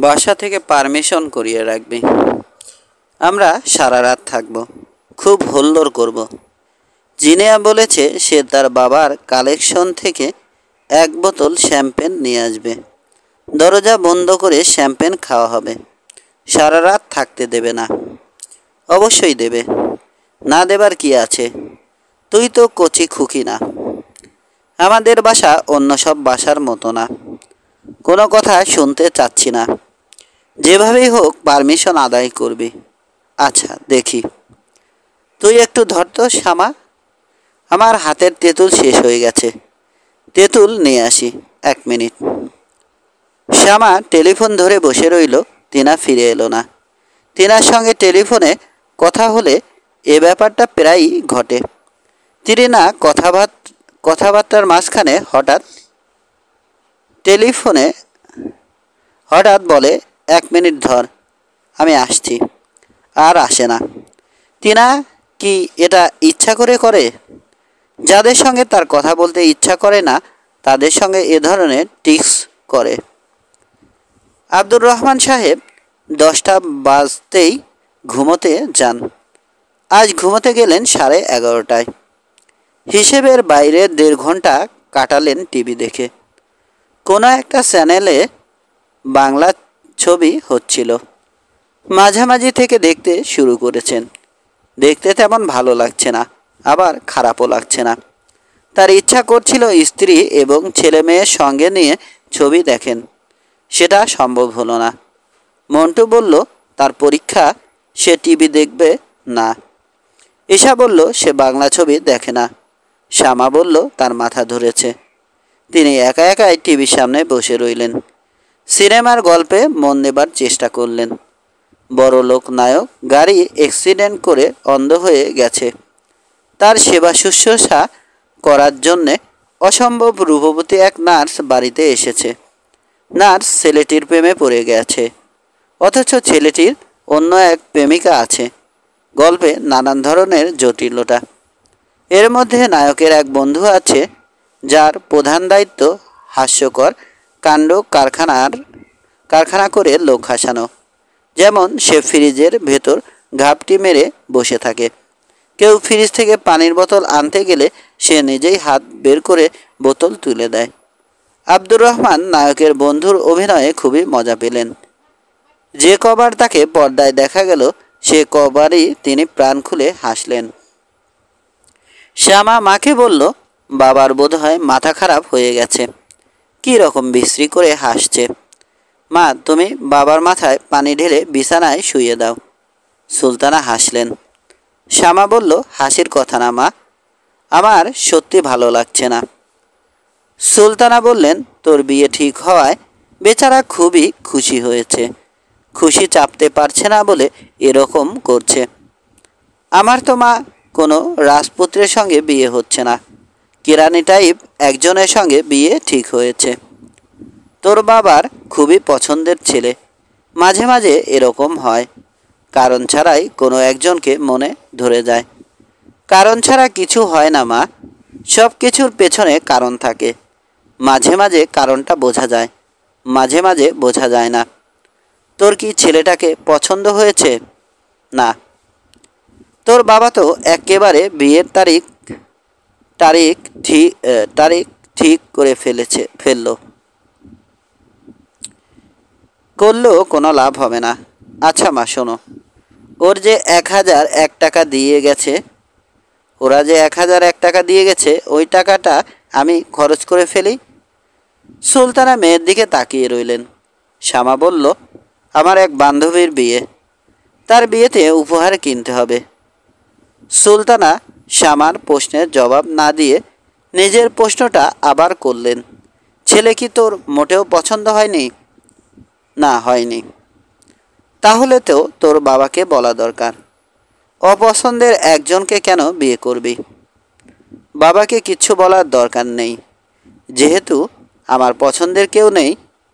বাসা থেকে পারমিশন করিয়ে রাখবি। আমরা সারা রাত থাকব, খুব হল্লোড় করব। জিনিয়া বলেছে সে তার বাবার কালেকশন থেকে 1 বোতল শ্যাম্পেন নিয়ে আসবে। দরজা বন্ধ করে শ্যাম্পেন খাওয়া হবে। সারা রাত থাকতে দেবে না। অবশ্যই দেবে, না দেবার কি আছে? তুই তো কচি খুকি না। আমাদের বাসা অন্য সব বাসার মতো না। কোনো কথা শুনতে চাচ্ছি না। যেভাবেই হোক পারমিশন আদায় করবি। আচ্ছা দেখি। তুই একটু ধর তো শ্যামা, আমার হাতের তেঁতুল শেষ হয়ে গেছে। তেঁতুল নিয়ে আসি, 1 মিনিট। শ্যামা টেলিফোন ধরে বসে রইল। টিনা ফিরে এলো না। টিনার সঙ্গে টেলিফোনে কথা হলে এ ব্যাপারটা প্রায়ই ঘটে। টিনা কথাবার্তার মাঝখানে টেলিফোনে হঠাৎ বলে, 1 মিনিট ধর, আমি আসছি। আর আসে না। টিনা কি এটা ইচ্ছা করে করে? যাদের সঙ্গে তার কথা বলতে ইচ্ছা করে না তাদের সঙ্গে এ ধরনের টিক্স করে। আব্দুর রহমান সাহেব 10টা বাজতেই ঘুমোতে যান। আজ ঘুমোতে গেলেন 11:30টায়। হিসেবের বাইরে 1.5 ঘন্টা কাটালেন টিভি দেখে। কোনো একটা চ্যানেলে বাংলা ছবি হচ্ছিল। মাঝামাঝি থেকে দেখতে শুরু করেছেন। দেখতে তেমন ভালো লাগছে না, আবার খারাপও লাগছে না। তার ইচ্ছা করছিল স্ত্রী এবং ছেলে মেয়ের সঙ্গে নিয়ে ছবি দেখেন। সেটা সম্ভব হলো না। মন্টু বলল তার পরীক্ষা, সে টিভি দেখবে না। ঈশা বলল সে বাংলা ছবি দেখে না। শ্যামা বলল তার মাথা ধরেছে। তিনি একা একাই টিভির সামনে বসে রইলেন। সিনেমার গল্পে মন দেবার চেষ্টা করলেন। বড়লোক নায়ক গাড়ি অ্যাক্সিডেন্ট করে অন্ধ হয়ে গেছে। তার সেবা শুশ্রূষা করার জন্যে অসম্ভব রূপবতী এক নার্স বাড়িতে এসেছে। নার্স ছেলেটির প্রেমে পড়ে গেছে, অথচ ছেলেটির অন্য এক প্রেমিকা আছে। গল্পে নানান ধরনের জটিলতা। এর মধ্যে নায়কের এক বন্ধু আছে যার প্রধান দায়িত্ব হাস্যকর কাণ্ড কারখানা করে লোক হাসানো। যেমন সে ফ্রিজের ভেতর ঘাপটি মেরে বসে থাকে। কেউ ফ্রিজ থেকে পানির বোতল আনতে গেলে সে নিজেই হাত বের করে বোতল তুলে দেয়। আব্দুর রহমান নায়কের বন্ধুর অভিনয়ে খুবই মজা পেলেন। যে কবার তাকে পর্দায় দেখা গেল সে কবারই তিনি প্রাণ খুলে হাসলেন। শ্যামা মাকে বলল, বাবার বোধহয় মাথা খারাপ হয়ে গেছে, কি রকম বিশ্রী করে হাসছে। মা, তুমি বাবার মাথায় পানি ঢেলে বিছানায় শুইয়ে দাও। সুলতানা হাসলেন। শ্যামা বলল, হাসির কথা না মা, আমার সত্যি ভালো লাগছে না। সুলতানা বললেন, তোর বিয়ে ঠিক হওয়ায় বেচারা খুবই খুশি হয়েছে। খুশি চাপতে পারছে না বলে এরকম করছে। আমার তো মা, কোনো রাজপুত্রের সঙ্গে বিয়ে হচ্ছে না, কেরানি টাইপ একজনের সঙ্গে বিয়ে ঠিক হয়েছে। তোর বাবার খুবই পছন্দের ছেলে। মাঝে মাঝে এরকম হয়, কারণ ছাড়াই কোনো একজনকে মনে ধরে যায়। কারণ ছাড়া কিছু হয় না মা, সব কিছুর পেছনে কারণ থাকে। মাঝে মাঝে কারণটা বোঝা যায়, মাঝে মাঝে বোঝা যায় না। তোর কি ছেলেটাকে পছন্দ হয়েছে? না। তোর বাবা তো একেবারে বিয়ের তারিখ ঠিক করে ফেললো। করলেও কোনো লাভ হবে না। আচ্ছা মা শোনো, ওর যে 1001 টাকা দিয়ে গেছে, ওরা যে 1001 টাকা দিয়ে গেছে, ওই টাকাটা আমি খরচ করে ফেলি। সুলতানা মেয়ের দিকে তাকিয়ে রইলেন। শ্যামা বলল, আমার এক বান্ধবীর বিয়ে, তার বিয়েতে উপহার কিনতে হবে। সুলতানা শ্যামার প্রশ্নের জবাব না দিয়ে নিজের প্রশ্নটা আবার করলেন, ছেলে কি তোর মোটেও পছন্দ হয়নি? না, হয়নি। তাহলে তো তোর বাবাকে বলা দরকার। অপছন্দের একজনকে কেন বিয়ে করবি? বাবাকে কিচ্ছু বলার দরকার নেই। যেহেতু আমার পছন্দের কেউ নেই,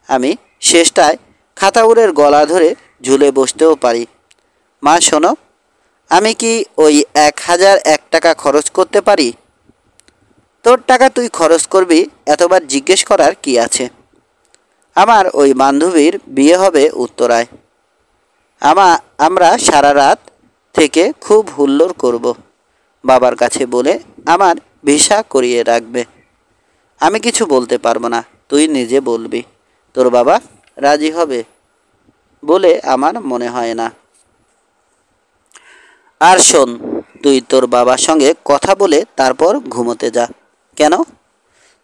আমি শেষটায় খাতাউরের গলা ধরে ঝুলে বসতেও পারি। মা শোনো, আমি কি ওই 1001 টাকা খরচ করতে পারি? তোর টাকা তুই খরচ করবি, এতবার জিজ্ঞেস করার কি আছে? আমার ওই বান্ধবীর বিয়ে হবে উত্তরায়। আমরা সারা রাত থেকে খুব হুল্লোড় করব। বাবার কাছে বলে আমার ভিসা করিয়ে রাখবে। আমি কিছু বলতে পারবো না, তুই নিজে বলবি। তোর বাবা রাজি হবে বলে আমার মনে হয় না। আর শোন, তুই তোর বাবার সঙ্গে কথা বলে তারপর ঘুমোতে যা। কেন?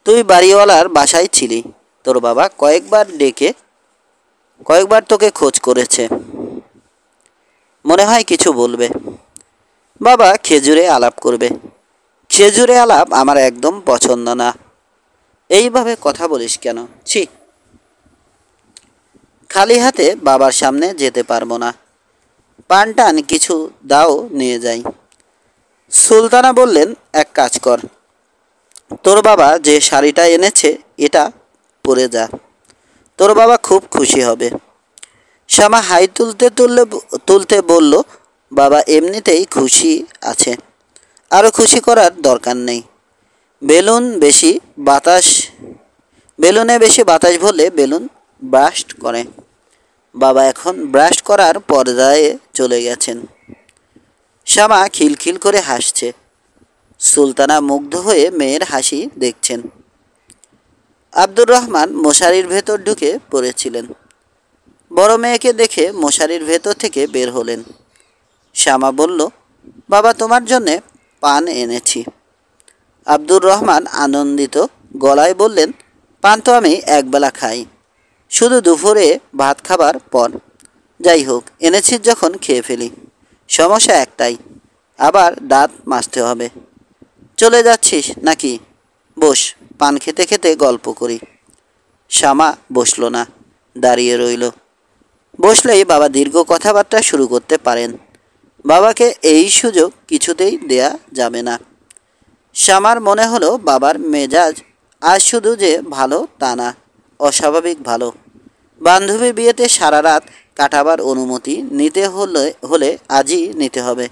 তুই বাড়িওয়ালার বাসায় ছিলি, তোর বাবা কয়েকবার তোকে খোঁজ করেছে। মনে হয় কিছু বলবে। বাবা খেজুরে আলাপ করবে। খেজুরে আলাপ আমার একদম পছন্দ না। এইভাবে কথা বলিস কেন? ছি। খালি হাতে বাবার সামনে যেতে পারবো না। পান টান কিছু দাও, নিয়ে যাই। সুলতানা বললেন, এক কাজ কর, তোর বাবা যে শাড়িটা এনেছে এটা পরে যা, তোর বাবা খুব খুশি হবে। শ্যামা হাই তুলতে বলল, বাবা এমনিতেই খুশি আছে, আরও খুশি করার দরকার নেই। বেলুন বেশি বাতাস বেলুনে বেশি বাতাস ভরলে বেলুন ব্রাস্ট করে। বাবা এখন ব্রাস্ট করার পর্যায়ে চলে গেছেন। শ্যামা খিলখিল করে হাসছে। সুলতানা মুগ্ধ হয়ে মেয়ের হাসি দেখছেন। আব্দুর রহমান মশারির ভেতর ঢুকে পড়েছিলেন। বড় মেয়েকে দেখে মশারির ভেতর থেকে বের হলেন। শ্যামা বলল, বাবা তোমার জন্যে পান এনেছি। আব্দুর রহমান আনন্দিত গলায় বললেন, পান তো আমি একবেলা খাই, শুধু দুপুরে ভাত খাবার পর। যাই হোক, এনেছিস যখন খেয়ে ফেলি। সমস্যা একটাই, আবার দাঁত মাজতে হবে। চলে যাচ্ছিস নাকি? বস, পান খেতে খেতে গল্প করি। শ্যামা বসল না, দাঁড়িয়ে রইল। বসলেই বাবা দীর্ঘ কথাবার্তা শুরু করতে পারেন। বাবাকে এই সুযোগ কিছুতেই দেয়া যাবে না। শ্যামার মনে হলো বাবার মেজাজ আজ শুধু যে ভালো তা না, অস্বাভাবিক ভালো। বান্ধবীর বিয়েতে সারা রাত কাটাবার অনুমতি নিতে হলে আজই নিতে হবে।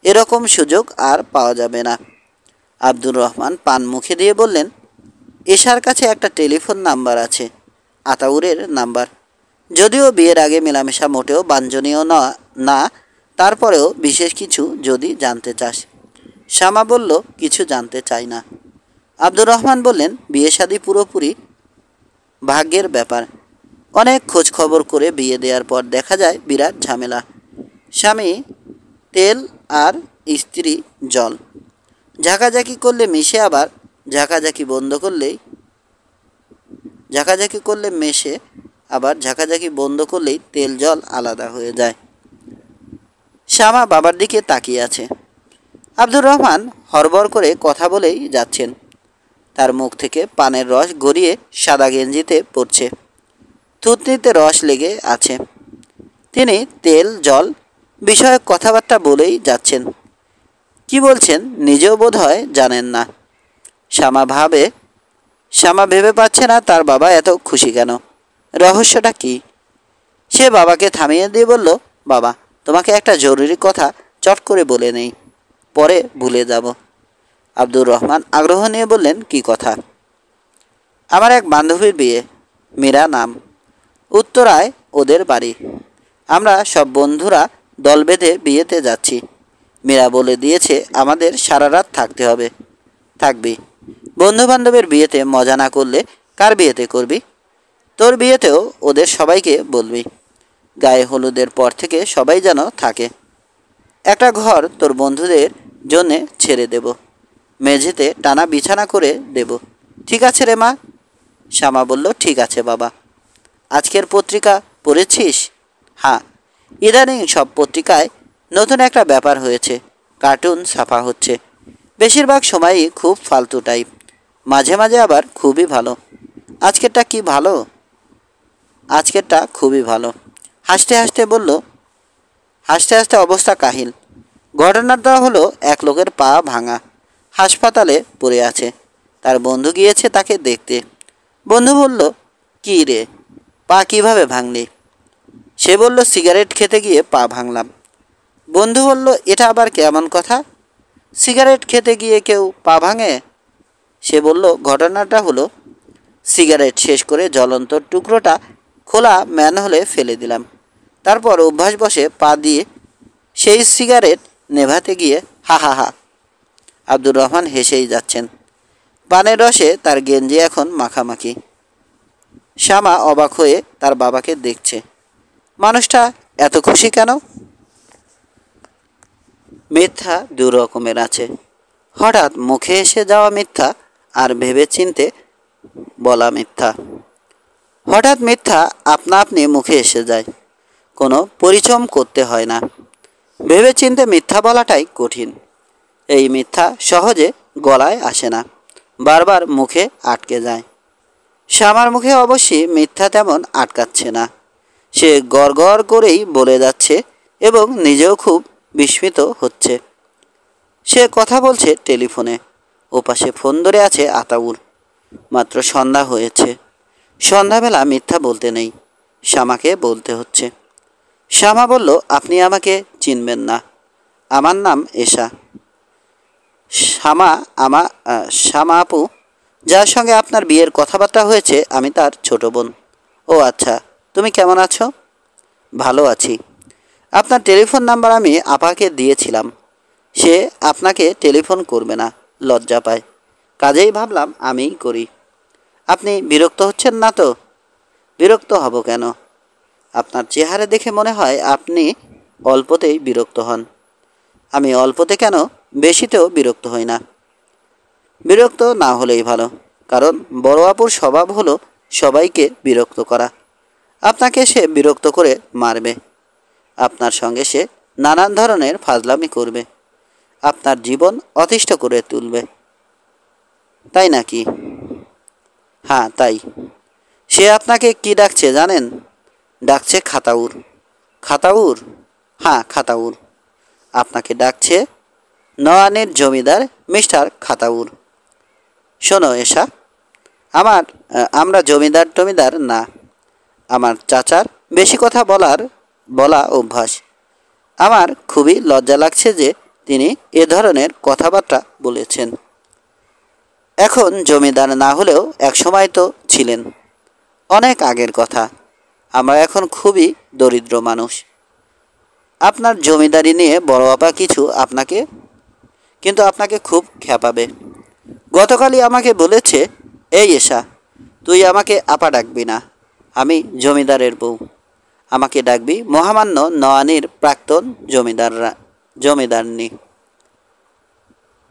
এরকম সুযোগ আর পাওয়া যাবে না। আব্দুর রহমান পান মুখে দিয়ে বললেন, এশার কাছে একটা টেলিফোন নাম্বার আছে, আতাউরের নাম্বার। যদিও বিয়ের আগে মেলামেশা মোটেও বাঞ্ছনীয় না, তারপরেও বিশেষ কিছু যদি জানতে চাস। শ্যামা বলল, কিছু জানতে চাই না। আব্দুর রহমান বললেন, বিয়ে শাদী পুরোপুরি ভাগ্যের ব্যাপার। অনেক খোঁজ খবর করে বিয়ে দেওয়ার পর দেখা যায় বিরাট ঝামেলা। স্বামী তেল আর স্ত্রী জল। ঝাঁকাঝাঁকি করলে মিশে, আবার ঝাঁকাঝাঁকি করলে মেশে, আবার ঝাঁকাঝাঁকি বন্ধ করলেই তেল জল আলাদা হয়ে যায়। শ্যামা বাবার দিকে তাকিয়ে আছে। আব্দুর রহমান হড়বড় করে কথা বলেই যাচ্ছেন। তার মুখ থেকে পানের রস গড়িয়ে সাদা গেঞ্জিতে পড়ছে। থুতনিতে রস লেগে আছে। তিনি তেল জল বিষয়ক কথাবার্তা বলেই যাচ্ছেন। কি বলছেন নিজেও বোধহয় জানেন না। শ্যামা ভেবে পাচ্ছে না তার বাবা এত খুশি কেন, রহস্যটা কি। সে বাবাকে থামিয়ে দিয়ে বলল, বাবা তোমাকে একটা জরুরি কথা চট করে বলে নেই, পরে ভুলে যাব। আব্দুর রহমান আগ্রহ নিয়ে বললেন, কি কথা? আমার এক বান্ধবীর বিয়ে, মীরা নাম, উত্তরায় ওদের বাড়ি। আমরা সব বন্ধুরা দল বেঁধে বিয়েতে যাচ্ছি। মীরা বলে দিয়েছে আমাদের সারা রাত থাকতে হবে। থাকবি। বন্ধুবান্ধবের বিয়েতে মজা না করলে কার বিয়েতে করবি? তোর বিয়েতেও ওদের সবাইকে বলবি। গায়ে হলুদের পর থেকে সবাই যেন থাকে। একটা ঘর তোর বন্ধুদের জন্যে ছেড়ে দেব, মেঝেতে টানা বিছানা করে দেব। ঠিক আছে রে মা? শ্যামা বলল, ঠিক আছে বাবা। আজকের পত্রিকা পড়েছিস? হ্যাঁ, ইদানিং সব পত্রিকায় নতুন একটা ব্যাপার হয়েছে, কার্টুন ছাপা হচ্ছে। বেশিরভাগ সময়ই খুব ফালতু টাইপ, মাঝে মাঝে আবার খুবই ভালো। আজকেরটা কি ভালো? আজকেরটা খুবই ভালো। হাসতে হাসতে অবস্থা কাহিল। ঘটনাটা হলো, এক লোকের পা ভাঙা, হাসপাতালে পড়ে আছে। তার বন্ধু গিয়েছে তাকে দেখতে। বন্ধু বলল, কী রে, পা কিভাবে ভাঙলি? সে বলল, সিগারেট খেতে গিয়ে পা ভাঙলাম। বন্ধু বলল, এটা আবার কেমন কথা? সিগারেট খেতে গিয়ে কেউ পা ভাঙে? সে বলল, ঘটনাটা হলো, সিগারেট শেষ করে জ্বলন্ত টুকরোটা খোলা ম্যানহোলে ফেলে দিলাম। তারপর অভ্যাসবশে পা দিয়ে সেই সিগারেট নেভাতে গিয়ে হা হা হা। আব্দুর রহমান হেসেই যাচ্ছেন। পানের রসে তার গেঞ্জি এখন মাখামাখি। শ্যামা অবাক হয়ে তার বাবাকে দেখছে। মানুষটা এত খুশি কেন? মিথ্যা দু রকমের আছে, হঠাৎ মুখে এসে যাওয়া মিথ্যা আর ভেবে চিনতে বলা মিথ্যা। হঠাৎ মিথ্যা আপনা আপনি মুখে এসে যায়, কোনো পরিশ্রম করতে হয় না। ভেবে চিনতে মিথ্যা বলাটাই কঠিন। এই মিথ্যা সহজে গলায় আসে না, বারবার মুখে আটকে যায়। শ্যামার মুখে অবশ্যই মিথ্যা তেমন আটকাচ্ছে না। সে গড় গড় করেই বলে যাচ্ছে এবং নিজেও খুব বিস্মিত হচ্ছে। সে কথা বলছে টেলিফোনে, ওপাশে ফোন ধরে আছে আতাউর। মাত্র সন্ধ্যা হয়েছে। সন্ধ্যাবেলা মিথ্যা বলতে নেই, শ্যামাকে বলতে হচ্ছে। শ্যামা বলল, আপনি আমাকে চিনবেন না, আমার নাম এশা। শ্যামা আপু, যার সঙ্গে আপনার বিয়ের কথাবার্তা হয়েছে, আমি তার ছোট বোন। ও আচ্ছা, তুমি কেমন আছো? ভালো আছি। আপনার টেলিফোন নাম্বার আমি আপাকে দিয়েছিলাম। সে আপনাকে টেলিফোন করবে না, লজ্জা পায়। কাজেই ভাবলাম আমিই করি। আপনি বিরক্ত হচ্ছেন না তো? বিরক্ত হব কেন? আপনার চেহারা দেখে মনে হয় আপনি অল্পতেই বিরক্ত হন। আমি অল্পতে কেন, বেশিতেও বিরক্ত হই না। বিরক্ত না হলেই ভালো, কারণ বড় আপুর স্বভাব হলো সবাইকে বিরক্ত করা। আপনাকে সে বিরক্ত করে মারবে। আপনার সঙ্গে সে নানান ধরনের ফাজলামি করবে, আপনার জীবন অতিষ্ঠ করে তুলবে। তাই নাকি? হ্যাঁ তাই। সে আপনাকে কি ডাকছে জানেন? ডাকছে খাতাউর। খাতাউর? হ্যাঁ খাতাউর। আপনাকে ডাকছে নওয়ানের জমিদার মিস্টার খাতাউর। শোনো এশা, আমরা জমিদার টমিদার না। আমার চাচার বেশি কথা বলা অভ্যাস। আমার খুবই লজ্জা লাগছে যে তিনি এ ধরনের কথাবার্তা বলেছেন। এখন জমিদার না হলেও একসময় তো ছিলেন, অনেক আগের কথা। আমরা এখন খুবই দরিদ্র মানুষ। আপনার জমিদারি নিয়ে বড় আপা কিন্তু আপনাকে খুব খেপাবে। গতকালই আমাকে বলেছে, এই এশা, তুই আমাকে আপা ডাকবি না, আমি জমিদারের বউ। আমাকে ডাকবি মহামান্য নওয়ানির প্রাক্তন জমিদারনি।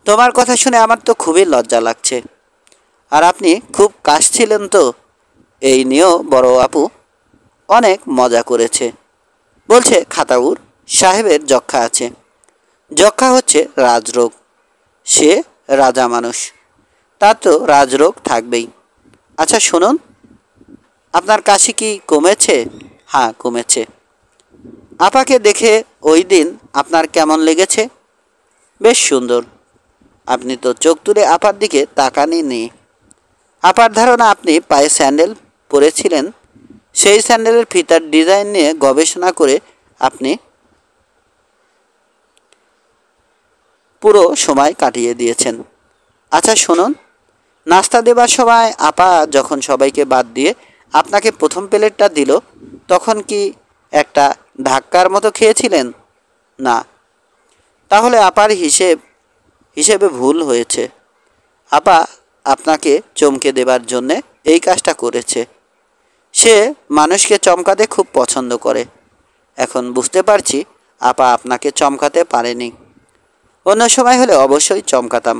তোমার কথা শুনে আমার তো খুবই লজ্জা লাগছে। আর আপনি খুব কাশছিলেন তো, এই নিয়েও বড় আপু অনেক মজা করেছে। বলছে খাতাউর সাহেবের যক্ষা আছে। যক্ষা হচ্ছে রাজরোগ। সে রাজা মানুষ, তার তো রাজরোগ থাকবেই। আচ্ছা শুনুন, আপনার কাশি কি কমেছে? হ্যাঁ কমেছে। আপাকে দেখে ওই দিন আপনার কেমন লেগেছে? বেশ সুন্দর। আপনি তো চোখ তুলে আপার দিকে তাকাননি। আপার ধারণা আপনি পায়ে স্যান্ডেল পরেছিলেন। সেই স্যান্ডেলের ফিতার ডিজাইন নিয়ে গবেষণা করে আপনি পুরো সময় কাটিয়ে দিয়েছেন। আচ্ছা শুনুন, নাস্তা দেবার সময় আপা যখন সবাইকে বাদ দিয়ে আপনাকে প্রথম প্লেটটা দিল, তখন কি একটা ধাক্কার মতো খেয়েছিলেন? না। তাহলে আপার হিসেবে ভুল হয়েছে। আপা আপনাকে চমকে দেবার জন্যে এই কাজটা করেছে। সে মানুষকে চমকাতে খুব পছন্দ করে। এখন বুঝতে পারছি আপা আপনাকে চমকাতে পারেনি। অন্য সময় হলে অবশ্যই চমকাতাম।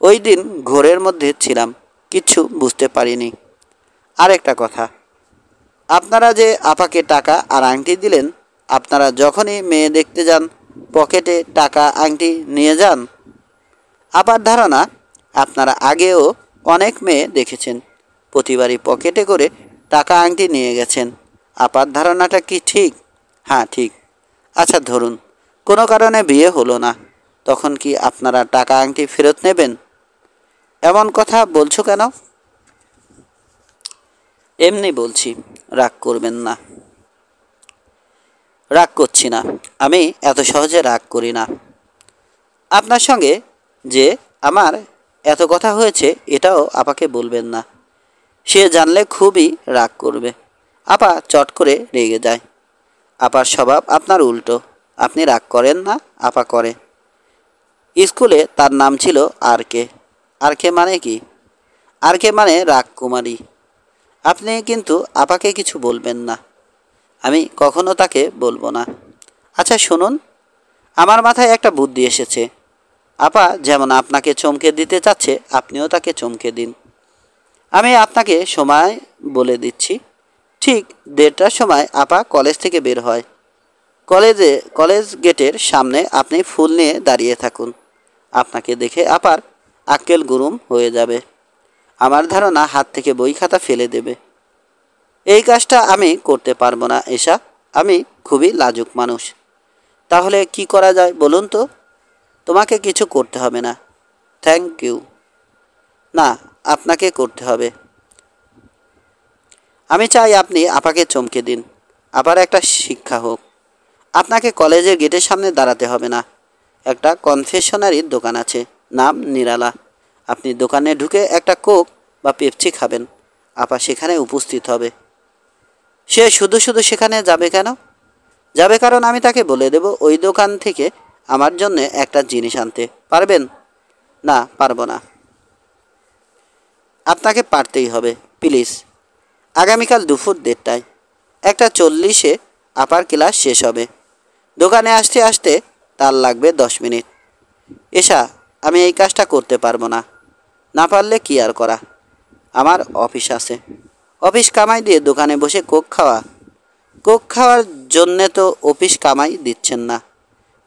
ওই দিন ঘোরের মধ্যে ছিলাম, কিচ্ছু বুঝতে পারিনি। আর একটা কথা, আপনারা যে আপাকে টাকা আর আংটি দিলেন, আপনারা যখনই মেয়ে দেখতে যান পকেটে টাকা আংটি নিয়ে যান। আপার ধারণা আপনারা আগেও অনেক মেয়ে দেখেছেন, প্রতিবারই পকেটে করে টাকা আংটি নিয়ে গেছেন। আপার ধারণাটা কি ঠিক? হ্যাঁ ঠিক। আচ্ছা ধরুন কোনো কারণে বিয়ে হলো না, তখন কি আপনারা টাকা আংটি ফেরত নেবেন? এমন কথা বলছো কেন? এমনি বলছি, রাগ করবেন না। রাগ করছি না, আমি এত সহজে রাগ করি না। আপনার সঙ্গে যে আমার এত কথা হয়েছে এটাও আপাকে বলবেন না। সে জানলে খুবই রাগ করবে। আপা চট করে রেগে যায়। আপার স্বভাব আপনার উল্টো। আপনি রাগ করেন না, আপা করে। স্কুলে তার নাম ছিল আর কে। আর কে মানে কি? আর কে মানে রাগকুমারী। আপনি কিন্তু আপাকে কিছু বলবেন না। আমি কখনো তাকে বলবো না। আচ্ছা শুনুন, আমার মাথায় একটা বুদ্ধি এসেছে। আপা যেমন আপনাকে চমকে দিতে চাচ্ছে, আপনিও তাকে চমকে দিন। আমি আপনাকে সময় বলে দিচ্ছি। ঠিক 1:30টার সময় আপা কলেজ থেকে বের হয়। কলেজ গেটের সামনে আপনি ফুল নিয়ে দাঁড়িয়ে থাকুন। আপনাকে দেখে আপার আক্কেল গুরুম হয়ে যাবে। আমার ধারণা হাত থেকে বই খাতা ফেলে দেবে। এই কাজটা আমি করতে পারবো না এশা। আমি খুবই লাজুক মানুষ। তাহলে কি করা যায় বলুন তো? তোমাকে কিছু করতে হবে না। Thank you. না, আপনাকে করতে হবে। আমি চাই আপনি আপাকে চমকে দিন। আপার একটা শিক্ষা হোক। আপনাকে কলেজের গেটের সামনে দাঁড়াতে হবে না। একটা কনফেশনারির দোকান আছে, নাম নিরালা। আপনি দোকানে ঢুকে একটা কোক বা পেপসি খাবেন। আপা সেখানে উপস্থিত হবে। সে শুধু শুধু সেখানে যাবে কেন? যাবে কারণ আমি তাকে বলে দেব ওই দোকান থেকে আমার জন্য একটা জিনিস আনতে। পারবেন? না, পারবো না। আপনাকে পারতেই হবে, প্লিজ। আগামীকাল দুপুর 1:30টায় 1:40-এ আপার ক্লাস শেষ হবে। দোকানে আসতে আসতে তার লাগবে 10 মিনিট। এশা, আমি এই কাজটা করতে পারবো না। না পারলে কি আর করা। আমার অফিস আছে। অফিস কামাই দিয়ে দোকানে বসে কোক খাওয়ার জন্যে তো অফিস কামাই দিচ্ছেন না।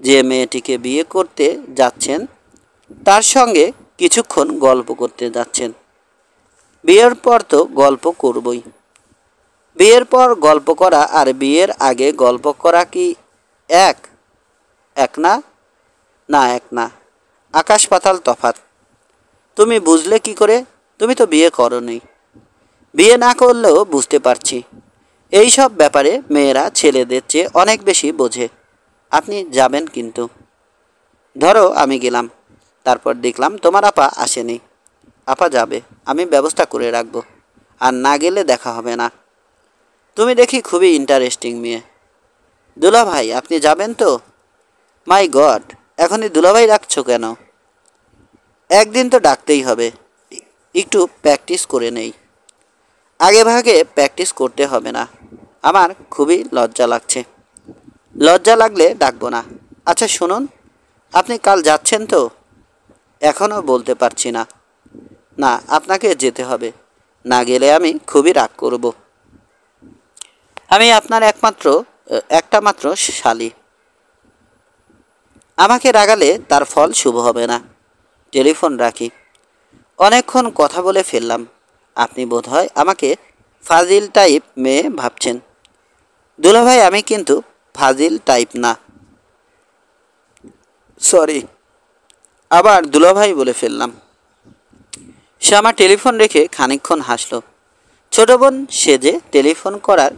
যে মেয়েটিকে বিয়ে করতে যাচ্ছেন তার সঙ্গে কিছুক্ষণ গল্প করতে যাচ্ছেন। বিয়ের পর তো গল্প করবই। বিয়ের পর গল্প করা আর বিয়ের আগে গল্প করা কি এক? এক না? না, এক না। আকাশ পাতাল তফাত। তুমি বুঝলে কি করে? তুমি তো বিয়ে করোনি। বিয়ে না করলেও বুঝতে পারছি। এই সব ব্যাপারে মেয়েরা ছেলেদের চেয়ে অনেক বেশি বোঝে। আপনি যাবেন কিন্তু। ধরো আমি গেলাম, তারপর দেখলাম তোমার আপা আসেনি। আপা যাবে, আমি ব্যবস্থা করে রাখবো। আর না গেলে দেখা হবে না। তুমি দেখি খুবই ইন্টারেস্টিং মেয়ে। দুলাভাই, আপনি যাবেন তো? মাই গড, এখনই দুলাভাই রাখছো কেন? একদিন তো ডাকতেই হবে। একটু প্র্যাকটিস করে নেই। আগে ভাগে প্র্যাকটিস করতে হবে না। আমার খুবই লজ্জা লাগছে। লজ্জা লাগলে ডাকবো না। আচ্ছা শুনুন, আপনি কাল যাচ্ছেন তো? এখনও বলতে পারছি না। না, আপনাকে যেতে হবে। না গেলে আমি খুবই রাগ করব। আমি আপনার একটা মাত্র শালি। আমাকে রাগালে তার ফল শুভ হবে না। টেলিফোন রাখি। অনেকক্ষণ কথা বলে ফেললাম। আপনি বোধহয় আমাকে ফাজিল টাইপ মেয়ে ভাবছেন। দুলাভাই, আমি কিন্তু ফাজিল টাইপ না। সরি, আবার দুলাভাই বলে ফেললাম। সে আমার টেলিফোন রেখে খানিকক্ষণ হাসলো। ছোট বোন সেজে টেলিফোন করার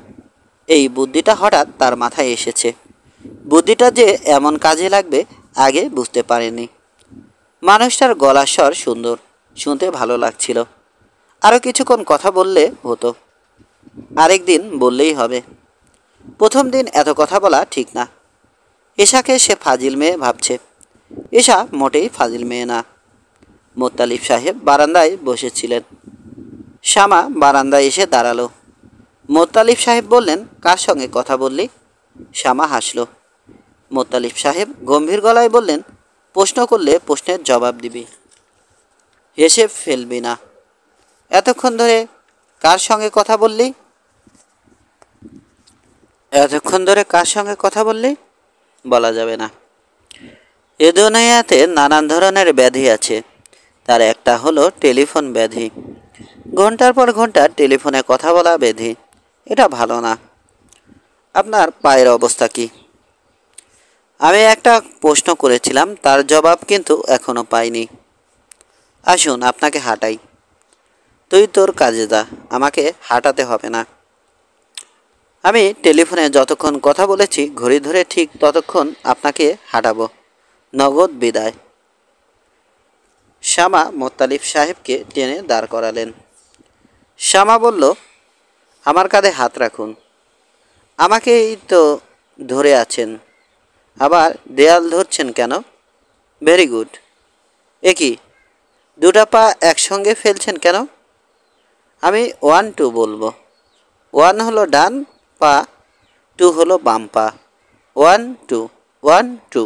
এই বুদ্ধিটা হঠাৎ তার মাথায় এসেছে। বুদ্ধিটা যে এমন কাজে লাগবে আগে বুঝতে পারেনি। মানুষটার গলার স্বর সুন্দর, শুনতে ভালো লাগছিল। আরও কিছুক্ষণ কথা বললে হতো। আরেক দিন বললেই হবে। প্রথম দিন এত কথা বলা ঠিক না। এশাকে সে ফাজিল মেয়ে ভাবছে। এশা মোটেই ফাজিল মেয়ে না। মোত্তালিব সাহেব বারান্দায় বসেছিলেন। শ্যামা বারান্দায় এসে দাঁড়ালো। মোত্তালিব সাহেব বললেন, কার সঙ্গে কথা বললি? শ্যামা হাসল। মোত্তালিব সাহেব গম্ভীর গলায় বললেন, প্রশ্ন করলে প্রশ্নের জবাব দিবি, হেসে ফেলবি না। এতক্ষণ ধরে কার সঙ্গে কথা বললি? এতক্ষণ ধরে কার সঙ্গে কথা বললি বলা যাবে না। এ দুনিয়াতে নানান ধরনের ব্যাধি আছে। তার একটা হলো টেলিফোন ব্যাধি। ঘন্টার পর ঘন্টা টেলিফোনে কথা বলা ব্যাধি। এটা ভালো না। আপনার পায়ের অবস্থা কি? আমি একটা প্রশ্ন করেছিলাম, তার জবাব কিন্তু এখনো পাইনি। আসুন আপনাকে হাঁটাই। তুই তোর কাজে যা, আমাকে হাঁটাতে হবে না। আমি টেলিফোনে যতক্ষণ কথা বলেছি ঘড়ি ধরে ঠিক ততক্ষণ আপনাকে হাঁটাবো। নগদ বিদায়। শ্যামা মোত্তালিব সাহেবকে টেনে দাঁড় করালেন। শ্যামা বলল, আমার কাঁধে হাত রাখুন। আমাকেই তো ধরে আছেন, আবার দেয়াল ধরছেন কেন? Very good. এ কি, দুটা পা একসঙ্গে ফেলছেন কেন? আমি 1 2 বলবো। 1 হলো ডান পা, 2 হলো বাম পা। 1 2, 1 2।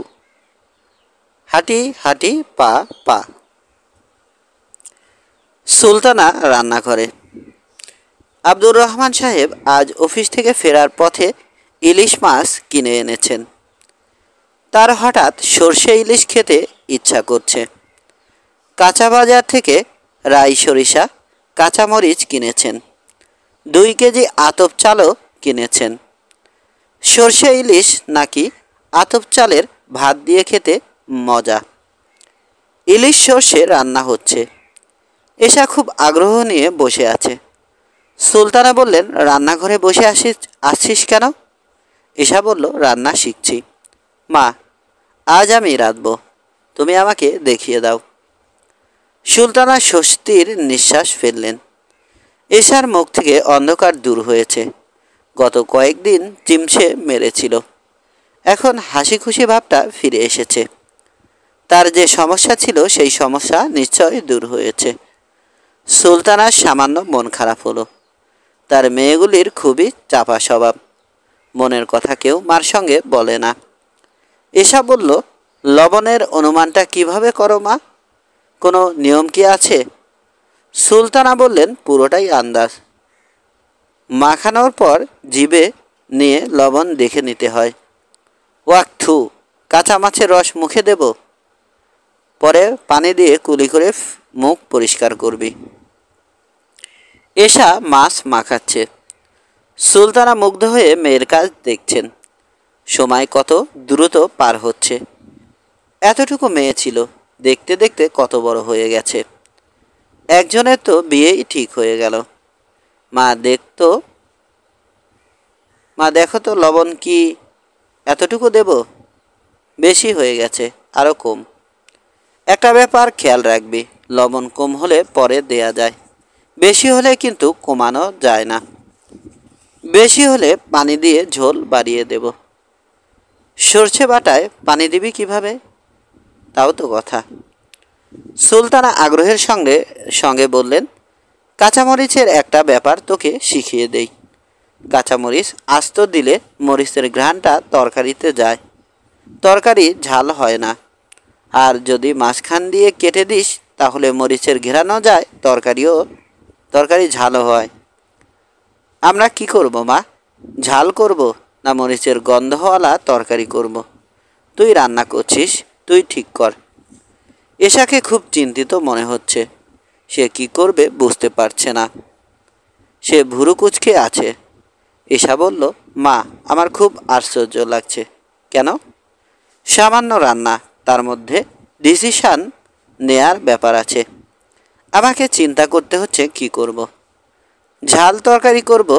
হাঁটি হাঁটি পা পা। সুলতানা রান্নাঘরে। আব্দুর রহমান সাহেব আজ অফিস থেকে ফেরার পথে ইলিশ মাছ কিনে এনেছেন। তার হঠাৎ সর্ষে ইলিশ খেতে ইচ্ছা করছে। কাঁচা বাজার থেকে রাই সরিষা, কাঁচামরিচ কিনেছেন। 2 কেজি আতপ চালও কিনেছেন। সর্ষে ইলিশ নাকি আতপ চালের ভাত দিয়ে খেতে মজা। ইলিশ সর্ষে রান্না হচ্ছে। এশা খুব আগ্রহ নিয়ে বসে আছে। সুলতানা বললেন, রান্নাঘরে বসে আসছিস কেন? এশা বলল, রান্না শিখছি। মা, আজ আমি রাঁধবো, তুমি আমাকে দেখিয়ে দাও। সুলতানা স্বস্তির নিঃশ্বাস ফেললেন। এশার মুখ থেকে অন্ধকার দূর হয়েছে। গত কয়েকদিন চিমসে মেরেছিল, এখন হাসি খুশি ভাবটা ফিরে এসেছে। তার যে সমস্যা ছিল সেই সমস্যা নিশ্চয় দূর হয়েছে। সুলতানার সামান্য মন খারাপ হলো। তার মেয়েগুলির খুবই চাপা স্বভাব, মনের কথা কেউ মার সঙ্গে বলে না। এশা বলল, লবণের অনুমানটা কিভাবে করো মা? কোনো নিয়ম কি আছে? সুলতানা বললেন, পুরোটাই আন্দাজ। মাখানোর পর জিভে নিয়ে লবণ দেখে নিতে হয়। ওয়াক থু, কাঁচা মাছের রস মুখে দেব, পরে পানি দিয়ে কুলি করে মুখ পরিষ্কার করবি। এশা মাছ মাখাচ্ছে। সুলতানা মুগ্ধ হয়ে মেয়ের কাজ দেখছেন। সময় কত দ্রুত পার হচ্ছে। এতটুকু মেয়ে ছিল, দেখতে দেখতে কত বড় হয়ে গেছে। একজনের তো বিয়েই ঠিক হয়ে গেল। মা দেখো তো লবণ কি এতটুকু দেব? বেশি হয়ে গেছে, আরও কম। একটা ব্যাপার খেয়াল রাখবি, লবণ কম হলে পরে দেয়া যায়, বেশি হলে কিন্তু কমানো যায় না। বেশি হলে পানি দিয়ে ঝোল বাড়িয়ে দেব। সর্ষে বাটায় পানি দিবি কিভাবে? তাও তো কথা। সুলতানা আগ্রহের সঙ্গে বললেন, কাঁচামরিচের একটা ব্যাপার তোকে শিখিয়ে দেই। কাঁচামরিচ আস্ত দিলে মরিচের ঘ্রাণটা তরকারিতে যায়, তরকারি ঝাল হয় না। আর যদি মাঝখান দিয়ে কেটে দিস তাহলে মরিচের ঘেরানো যায়, তরকারি ঝালও হয়। আমরা কি করব মা? ঝাল করব না মরিচের গন্ধওয়ালা তরকারি করব? তুই রান্না করছিস, তুই ঠিক কর। এশাকে খুব চিন্তিত মনে হচ্ছে। সে কি করবে বুঝতে পারছে না। সে ভুরু কুঁচকে আছে। এশা বলল, মা, আমার খুব আশ্চর্য লাগছে। কেন? সামান্য রান্না, তার মধ্যে ডিসিশান নেয়ার ব্যাপার আছে। আমাকে চিন্তা করতে হচ্ছে কি করব। ঝাল তরকারি করব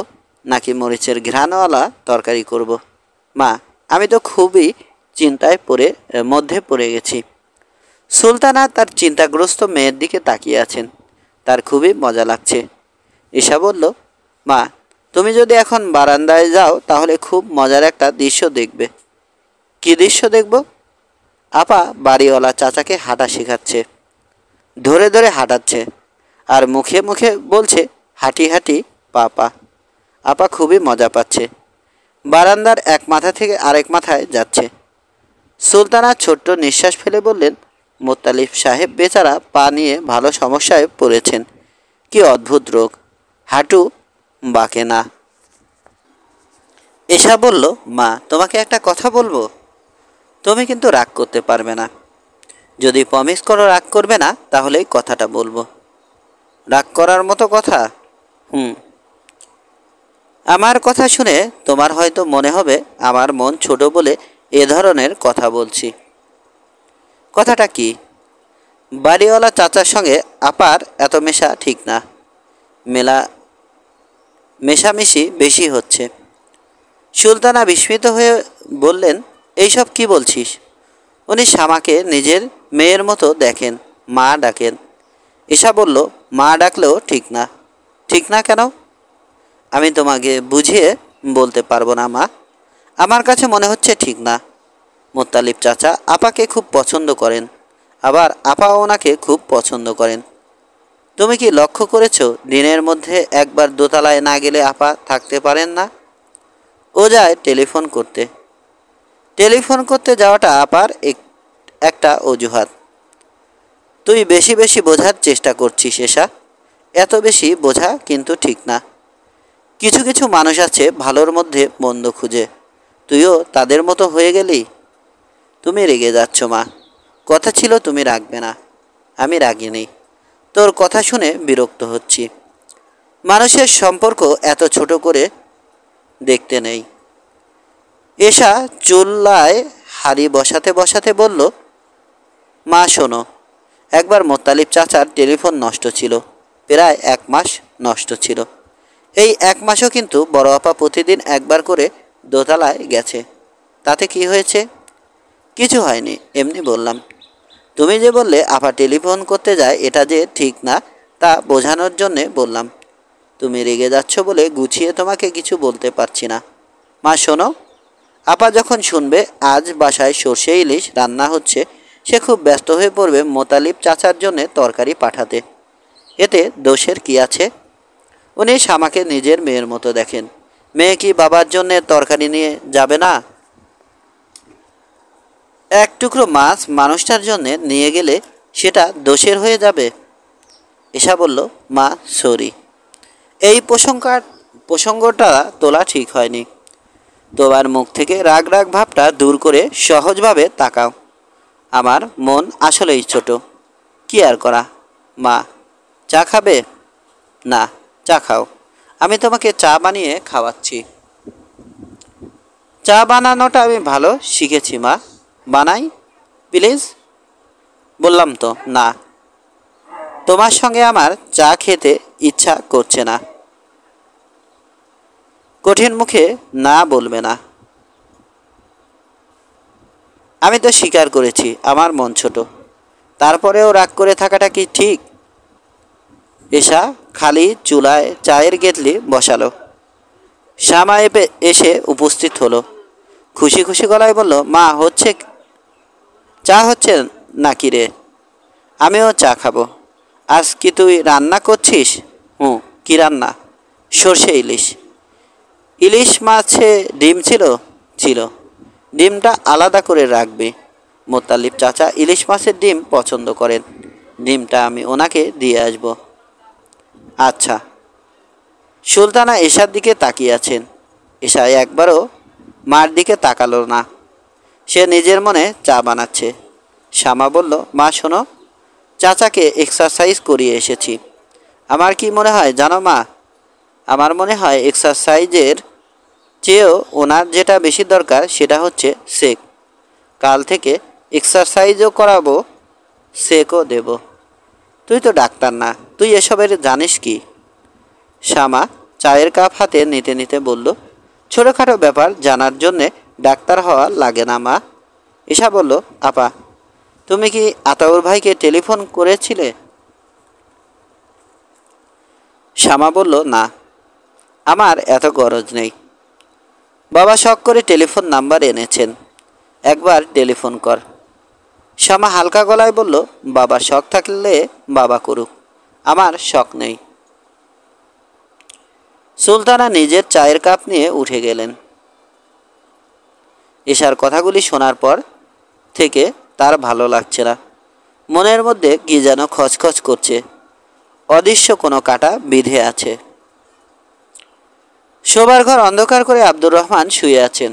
নাকি মরিচের ঘ্রাণওয়ালা তরকারি করব। মা, আমি তো খুবই চিন্তায় মধ্যে পড়ে গেছি। সুলতানা তার চিন্তাগ্রস্ত মেয়ের দিকে তাকিয়ে আছেন। তার খুবই মজা লাগছে। ঈশা বলল, মা, তুমি যদি এখন বারান্দায় যাও তাহলে খুব মজার একটা দৃশ্য দেখবে। কী দৃশ্য দেখব? আপা বাড়িওয়ালা চাচাকে হাঁটা শেখাচ্ছে, ধরে ধরে হাঁটাচ্ছে আর মুখে মুখে বলছে, হাঁটি হাঁটি পা পা। আপা খুবই মজা পাচ্ছে। বারান্দার এক মাথা থেকে আরেক মাথায় যাচ্ছে। সুলতানা ছোট্ট নিঃশ্বাস ফেলে বললেন, মোত্তালিব সাহেব বেচারা পা নিয়ে ভালো সমস্যায় পড়েছেন। কি অদ্ভুত রোগ, হাঁটু বাঁকে না। এশা বলল, মা, তোমাকে একটা কথা বলবো। তুমি কিন্তু রাগ করতে পারবে না। যদি প্রমিস করো রাগ করবে না তাহলেই কথাটা বলবো। রাগ করার মতো কথা? আমার কথা শুনে তোমার হয়তো মনে হবে আমার মন ছোট বলে এ ধরনের কথা বলছি। কথাটা কি? বাড়িওয়ালা চাচার সঙ্গে আপার এত মেশা ঠিক না, মেশামেশি বেশি হচ্ছে। সুলতানা বিস্মিত হয়ে বললেন, এইসব কি বলছিস? উনি শ্যামাকে নিজের মেয়ের মতো দেখেন, মা ডাকেন। ঈশা বলল, মা ডাকলেও ঠিক না, ঠিক না কেন? আমি তোমাকে বুঝিয়ে বলতে পারবো না মা, আমার কাছে মনে হচ্ছে ঠিক না। মোত্তালিব চাচা আপাকে খুব পছন্দ করেন, আবার আপাও ওনাকে খুব পছন্দ করেন। তুমি কি লক্ষ্য করেছো দিনের মধ্যে একবার দোতলায় না গেলে আপা থাকতে পারেন না? ও যায় টেলিফোন করতে। টেলিফোন করতে যাওয়াটা আপার একটা অজুহাত। তুই বেশি বেশি বোঝার চেষ্টা করছিস এসা, এত বেশি বোঝা কিন্তু ঠিক না। কিছু কিছু মানুষ আছে ভালোর মধ্যে মন্দ খুঁজে, তুইও তাদের মতো হয়ে গেলি। তুমি রেগে যাচ্ছ মা, কথা ছিল তুমি রাখবে না। আমি রাগিনি, তোর কথা শুনে বিরক্ত হচ্ছি। মানুষের সম্পর্ক এত ছোট করে দেখতে নেই। এসা চুলায় হাঁড়ি বসাতে বসাতে বলল, মা শোনো, একবার মোত্তালিব চাচার টেলিফোন নষ্ট ছিল, প্রায় 1 মাস নষ্ট ছিল। এই 1 মাসও কিন্তু বড় আপা প্রতিদিন একবার করে দোতলায় গেছে। তাতে কি হয়েছে? কিছু হয়নি, এমনি বললাম। তুমি যে বললে আপা টেলিফোন করতে যায়, এটা যে ঠিক না তা বোঝানোর জন্যে বললাম। তুমি রেগে যাচ্ছ বলে গুছিয়ে তোমাকে কিছু বলতে পারছি না। মা শোনো, আপা যখন শুনবে আজ বাসায় সর্ষে ইলিশ রান্না হচ্ছে, সে খুব ব্যস্ত হয়ে পড়বে মোতালিব চাচার জন্যে তরকারি পাঠাতে। এতে দোষের কি আছে? উনি শ্যামাকে নিজের মেয়ের মতো দেখেন। মেয়ে কি বাবার জন্যে তরকারি নিয়ে যাবে না? এক টুকরো মাছ মানুষটার জন্যে নিয়ে গেলে সেটা দোষের হয়ে যাবে? এসা বলল, মা সরি, এই প্রসঙ্গটা তোলা ঠিক হয়নি। তোমার মুখ থেকে রাগ রাগ ভাবটা দূর করে সহজভাবে তাকাও। আমার মন আসলেই ছোট, কি আর করা। মা, চা খাবে? না, চা খাও, আমি তোমাকে চা বানিয়ে খাওয়াচ্ছি। চা বানানোটা আমি ভালো শিখেছি মা, বানাই প্লিজ। বললাম তো না, তোমার সঙ্গে আমার চা খেতে ইচ্ছা করছে না। কঠিন মুখে না বলবে না। আমি তো স্বীকার করেছি আমার মন ছোট, তারপরেও রাগ করে থাকাটা কি ঠিক? এসা খালি চুলায় চায়ের কেতলি বসালো। শ্যামা এসে উপস্থিত হলো। খুশি খুশি গলায় বলল, মা হচ্ছে, চা হচ্ছে নাকি রে? আমিও চা খাবো। আজ কি তুই রান্না করছিস? হুঁ, কি রান্না? সর্ষে ইলিশ। ইলিশ মাছে ডিম ছিল? ছিল। ডিমটা আলাদা করে রাখবি। মোত্তালিব চাচা ইলিশ মাছের ডিম পছন্দ করেন, ডিমটা আমি ওনাকে দিয়ে আসব। আচ্ছা। সুলতানা এশার দিকে তাকিয়ে আছেন। এশা একবারও মার দিকে তাকালো না, সে নিজের মনে চা বানাচ্ছে। শ্যামা বলল, মা শোনো, চাচাকে এক্সারসাইজ করিয়ে এসেছি। আমার কি মনে হয় জানো মা? আমার মনে হয় এক্সারসাইজের চেয়েও ওনার যেটা বেশি দরকার সেটা হচ্ছে শেক। কাল থেকে এক্সারসাইজও করাবো, শেকও দেব। তুই তো ডাক্তার না, তুই এসবের জানিস কি? শ্যামা চায়ের কাপ হাতে নিতে নিতে বলল, ছোটোখাটো ব্যাপার জানার জন্যে ডাক্তার হওয়া লাগে না মা। এসা বলল, আপা তুমি কি আতাউর ভাইকে টেলিফোন করেছিলে? শ্যামা বলল, না, আমার এত গরজ নেই। বাবা শখ করে টেলিফোন নাম্বার এনেছেন, একবার টেলিফোন কর। শ্যামা হালকা গলায় বলল, বাবার শখ থাকলে বাবা করুক, আমার শখ নেই। সুলতানা নিজের চায়ের কাপ নিয়ে উঠে গেলেন। এশার কথাগুলি শোনার পর থেকে তার ভালো লাগছে না। মনের মধ্যে কি যেন খচখচ করছে, অদৃশ্য কোনো কাঁটা বিঁধে আছে। শোবার ঘর অন্ধকার করে আব্দুর রহমান শুয়ে আছেন।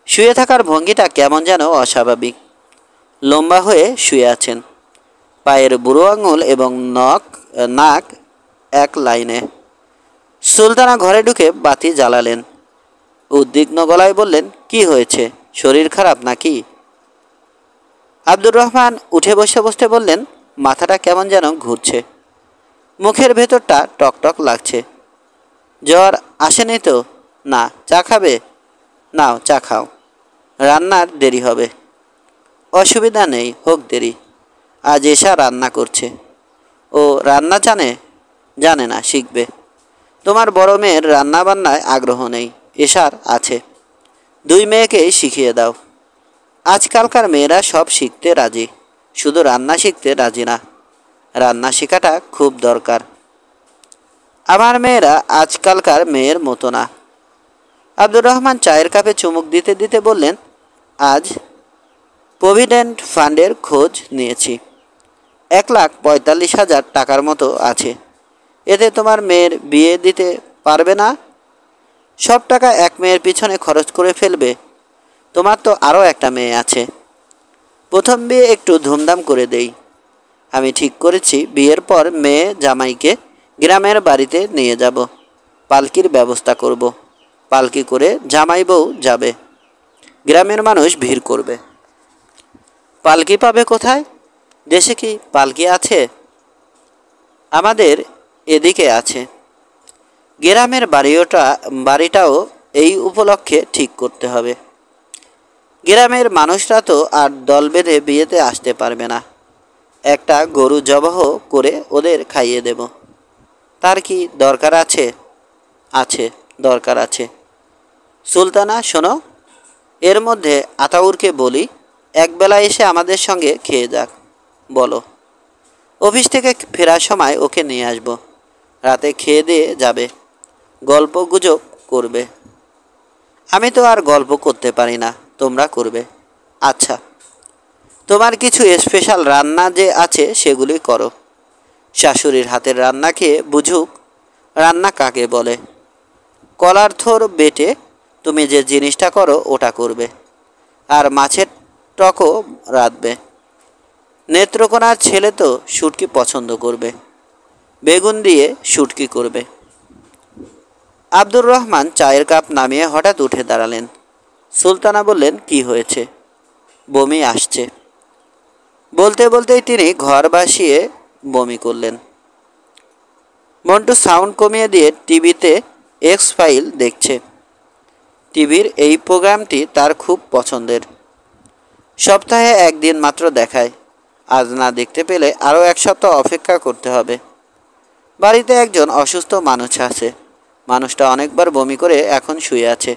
শুয়ে থাকার ভঙ্গিটা কেমন যেন অস্বাভাবিক। লম্বা হয়ে শুয়ে আছেন, পায়ের বুড়ো আঙুল এবং নাক এক লাইনে। সুলতানা ঘরে ঢুকে বাতি জ্বালালেন। উদ্বিগ্ন গলায় বললেন, কি হয়েছে, শরীর খারাপ নাকি? আব্দুর রহমান উঠে বসতে বসতে বললেন, মাথাটা কেমন যেন ঘুরছে, মুখের ভেতরটা টকটক লাগছে। জ্বর আসেনি তো? না। চা খাবে? নাও চা খাও, রান্নার দেরি হবে। অসুবিধা নেই, হোক দেরি, আজ এশা রান্না করছে। ও রান্না জানে? জানে না, শিখবে। তোমার বড় মেয়ের রান্নাবান্নায় আগ্রহ নেই, এসার আছে। দুই মেয়েকেই শিখিয়ে দাও। আজকালকার মেয়েরা সব শিখতে রাজি, শুধু রান্না শিখতে রাজি না। রান্না শেখাটা খুব দরকার। আমার মেয়েরা আজকালকার মেয়ের মতো না। আব্দুর রহমান চায়ের কাপে চুমুক দিতে দিতে বললেন, আজ প্রভিডেন্ট ফান্ডের খোঁজ নিয়েছি। 1,45,000 টাকার মতো আছে। এতে তোমার মেয়ের বিয়ে দিতে পারবে না? সব টাকা এক মেয়ের পিছনে খরচ করে ফেলবে? তোমার তো আরও একটা মেয়ে আছে। প্রথম বিয়ে একটু ধুমধাম করে দেই। আমি ঠিক করেছি বিয়ের পর মেয়ে জামাইকে গ্রামের বাড়িতে নিয়ে যাব। পালকির ব্যবস্থা করব। পালকি করে জামাই বউ যাবে। গ্রামের মানুষ ভিড় করবে। পালকি পাবে কোথায়? দেশে কি পালকি আছে? আমাদের এদিকে আছে। গ্রামের বাড়িটাও এই উপলক্ষে ঠিক করতে হবে। গ্রামের মানুষরা তো আর দল বেঁধে বিয়েতে আসতে পারবে না। একটা গরু জবাহ করে ওদের খাইয়ে দেব। তার কি দরকার আছে? আছে, দরকার আছে। সুলতানা, শোনো, এর মধ্যে আতাউরকে বলি একবেলা এসে আমাদের সঙ্গে খেয়ে যাক। বলো। অফিস থেকে ফেরার সময় ওকে নিয়ে আসব। রাতে খেয়ে দিয়ে যাবে, গল্প গুজব করবে। আমি তো আর গল্প করতে পারি না, তোমরা করবে। আচ্ছা, তোমার কিছু স্পেশাল রান্না যে আছে সেগুলি করো। শাশুড়ির হাতের রান্না খেয়ে বুঝুক রান্না কাকে বলে। কলার থোর বেটে তুমি যে জিনিসটা করো ওটা করবে। আর মাছের টকও রাঁধবে। নেত্রকোনার ছেলে তো শুটকি পছন্দ করবে। বেগুন দিয়ে শুটকি করবে। আব্দুর রহমান চায়ের কাপ নামিয়ে হঠাৎ উঠে দাঁড়ালেন। সুলতানা বললেন, কি হয়েছে? বমি আসছে। বলতে বলতেই তিনি ঘর ভাসিয়ে বমি করলেন। মন্টু সাউন্ড কমিয়ে দিয়ে টিভিতে এক্স ফাইল দেখছে। টিভির এই প্রোগ্রামটি তার খুব পছন্দের। সপ্তাহে একদিন মাত্র দেখায়। আজ না দেখতে পেলে আরও 1 সপ্তাহ অপেক্ষা করতে হবে। বাড়িতে একজন অসুস্থ মানুষ আছে। মানুষটা অনেকবার বমি করে এখন শুয়ে আছে।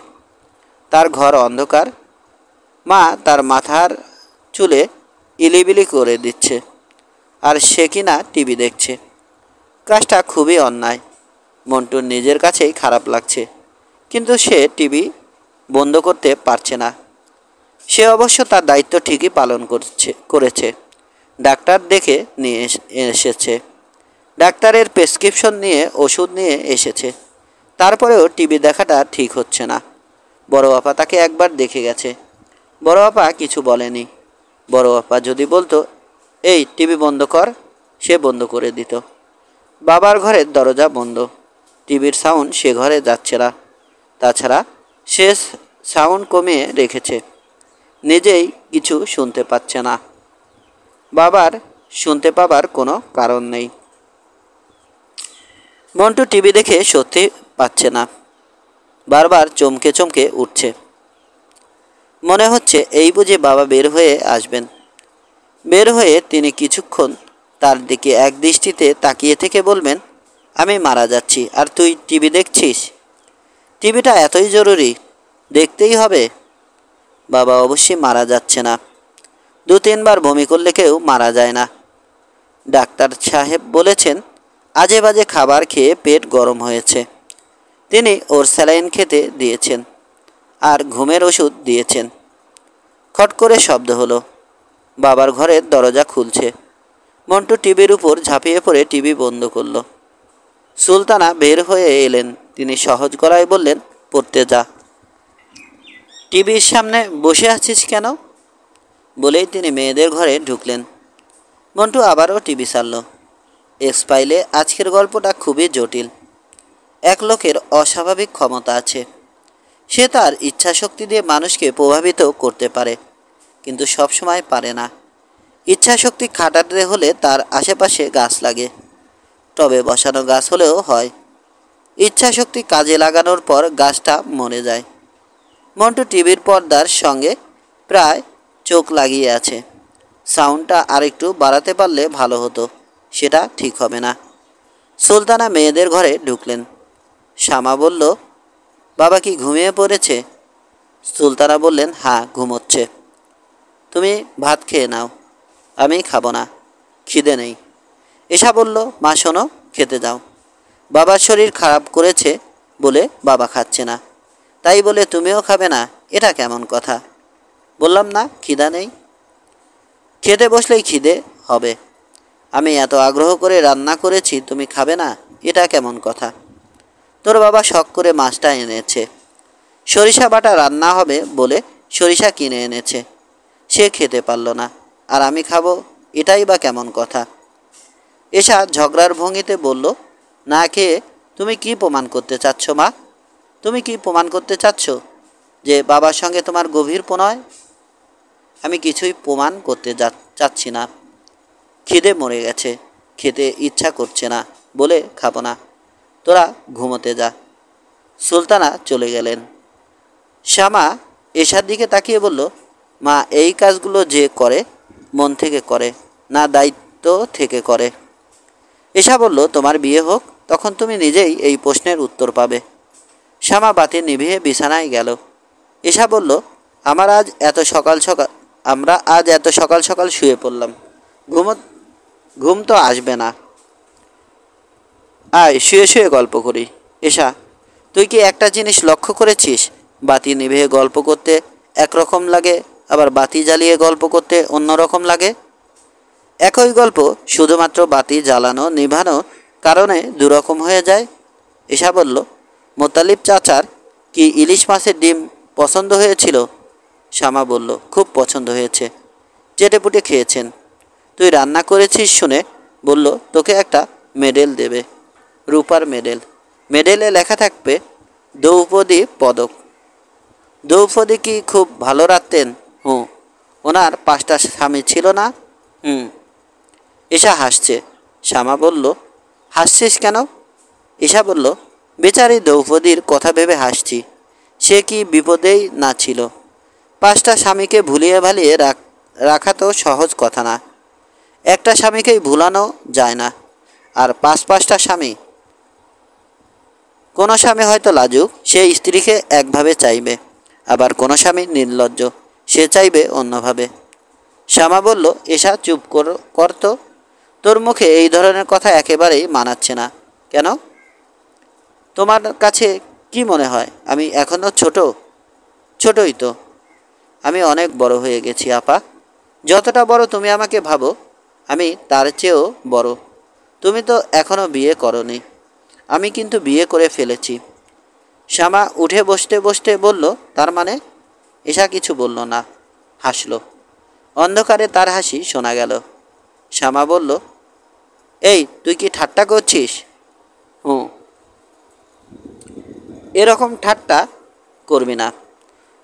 তার ঘর অন্ধকার। মা তার মাথার চুলে ইলিবিলি করে দিচ্ছে, আর সে কিনা টিভি দেখছে। কাজটা খুবই অন্যায়। মন্টুর নিজের কাছেই খারাপ লাগছে, কিন্তু সে টিভি বন্ধ করতে পারছে না। সে অবশ্য তার দায়িত্ব ঠিকই পালন করেছে। ডাক্তার দেখে নিয়ে এসেছে। ডাক্তারের প্রেসক্রিপশন নিয়ে ওষুধ নিয়ে এসেছে। তারপরেও টিভি দেখাটা ঠিক হচ্ছে না। বড় আপা তাকে একবার দেখে গেছে। বড় আপা কিছু বলেনি। বড় আপা যদি বলতো, এই টিভি বন্ধ কর, সে বন্ধ করে দিত। বাবার ঘরের দরজা বন্ধ। টিভির সাউন্ড সে ঘরে যাচ্ছে না। তাছাড়া সে সাউন্ড কমিয়ে রেখেছে। নিজেই কিছু শুনতে পাচ্ছে না। বাবার শুনতে পাবার কোনো কারণ নেই। মন্টু টিভি দেখে সত্যি পাচ্ছে না। বারবার চমকে চমকে উঠছে। মনে হচ্ছে এই বুঝে বাবা বের হয়ে আসবেন। বের হয়ে তিনি কিছুক্ষণ তার দিকে এক দৃষ্টিতে তাকিয়ে থেকে বলবেন, আমি মারা যাচ্ছি আর তুই টিভি দেখছিস? টিভিটা এতই জরুরি, দেখতেই হবে? বাবা অবশ্যই মারা যাচ্ছে না। 2-3 বার বমি করলে কেউ মারা যায় না। ডাক্তার সাহেব বলেছেন আজে বাজে খাবার খেয়ে পেট গরম হয়েছে। তিনি ওর স্যালাইন খেতে দিয়েছেন আর ঘুমের ওষুধ দিয়েছেন। খট করে শব্দ হলো। বাবার ঘরের দরজা খুলছে। মন্টু টিভির উপর ঝাঁপিয়ে পড়ে টিভি বন্ধ করল। সুলতানা বের হয়ে এলেন। তিনি সহজ গলায় বললেন, পড়তে যা। টিভির সামনে বসে আছিস কেন? বলেই তিনি মেয়েদের ঘরে ঢুকলেন। মন্টু আবারও টিভি ছাড়ল। এক্স ফাইলে আজকের গল্পটা খুবই জটিল। এক লোকের অস্বাভাবিক ক্ষমতা আছে। সে তার ইচ্ছাশক্তি দিয়ে মানুষকে প্রভাবিত করতে পারে, কিন্তু সবসময় পারে না। ইচ্ছাশক্তি খাটাতে হলে তার আশেপাশে গাছ লাগে। টবে বসানো গাছ হলেও হয়। ইচ্ছাশক্তি কাজে লাগানোর পর গাছটা মরে যায়। মন্টু টিভির পর্দার সঙ্গে প্রায় চোখ লাগিয়ে আছে। সাউন্ডটা আরেকটু বাড়াতে পারলে ভালো হতো। সেটা ঠিক হবে না। সুলতানা মেয়েদের ঘরে ঢুকলেন। শ্যামা বলল, বাবা কি ঘুমিয়ে পড়েছে? সুলতানা বললেন, হ্যাঁ ঘুমোচ্ছে। তুমি ভাত খেয়ে নাও। আমি খাবো না, খিদে নেই। এসা বলল, মা শোনো, খেতে যাও। বাবার শরীর খারাপ করেছে বলে বাবা খাচ্ছে না, তাই বলে তুমিও খাবে না? এটা কেমন কথা? বললাম না খিদা নেই। খেতে বসলেই খিদে হবে। আমি এত আগ্রহ করে রান্না করেছি, তুমি খাবে না? এটা কেমন কথা? তোর বাবা শখ করে মাছটা এনেছে, সরিষা বাটা রান্না হবে বলে সরিষা কিনে এনেছে, সে খেতে পারল না, আর আমি খাবো? এটাই বা কেমন কথা? এসা ঝগড়ার ভঙ্গিতে বলল, না খেয়ে তুমি কি প্রমাণ করতে চাচ্ছ মা? তুমি কি প্রমাণ করতে চাচ্ছ যে বাবার সঙ্গে তোমার গভীর প্রণয়? আমি কিছুই প্রমাণ করতে চাচ্ছি না। খিদে মরে গেছে, খেতে ইচ্ছা করছে না বলে খাবো না। তোরা ঘুমোতে যা। সুলতানা চলে গেলেন। শ্যামা এশার দিকে তাকিয়ে বলল, মা এই কাজগুলো যে করে মন থেকে করে না দায়িত্ব থেকে করে? এশা বলল, তোমার বিয়ে হোক, তখন তুমি নিজেই এই প্রশ্নের উত্তর পাবে। শ্যামা বাতি নিভিয়ে বিছানায় গেল। এশা বলল, আমরা আজ এত সকাল সকাল শুয়ে পড়লাম, ঘুম তো আসবে না। আয় শুয়ে শুয়ে গল্প করি। এশা, তুই কি একটা জিনিস লক্ষ্য করেছিস? বাতি নিভিয়ে গল্প করতে একরকম লাগে, আবার বাতি জ্বালিয়ে গল্প করতে অন্য রকম লাগে। একই গল্প শুধুমাত্র বাতি জ্বালানো নিভানো কারণে দুরকম হয়ে যায়। এশা বলল, মোতালিব চাচার কি ইলিশ মাছের ডিম পছন্দ হয়েছিল? শ্যামা বলল, খুব পছন্দ হয়েছে, চেটেপুটে খেয়েছেন। তুই রান্না করেছিস শুনে বলল, তোকে একটা মেডেল দেবে, রূপার মেডেল। মেডেলে লেখা থাকবে দ্রৌপদী পদক। দ্রৌপদী কি খুব ভালো রাঁধতেন? হুঁ। ওনার 5টা স্বামী ছিল না? হুম। এশা হাসছে। শ্যামা বলল, হাসছিস কেন? এশা বলল, বেচারি দ্রৌপদীর কথা ভেবে হাসছি। সে কি বিপদেই না ছিল। 5টা স্বামীকে ভুলিয়ে ভালিয়ে রাখা তো সহজ কথা না। একটা স্বামীকেই ভুলানো যায় না, আর 5টা স্বামী। কোনো স্বামী হয়তো লাজুক, সে স্ত্রীকে একভাবে চাইবে, আবার কোনো স্বামী নির্লজ্জ, সে চাইবে অন্যভাবে। শ্যামা বলল, এশা চুপ কর তো, তোর মুখে এই ধরনের কথা একেবারেই মানাচ্ছে না। কেন? তোমার কাছে কি মনে হয় আমি এখনও ছোট? ছোটই তো। আমি অনেক বড় হয়ে গেছি আপা। যতটা বড় তুমি আমাকে ভাবো, আমি তার চেয়েও বড়। তুমি তো এখনও বিয়ে করনি, আমি কিন্তু বিয়ে করে ফেলেছি। শ্যামা উঠে বসতে বসতে বলল, তার মানে? এশা কিছু বলল না, হাসল। অন্ধকারে তার হাসি শোনা গেল। শ্যামা বলল, এই তুই কি ঠাট্টা করছিস? হুঁ। এরকম ঠাট্টা করবি না।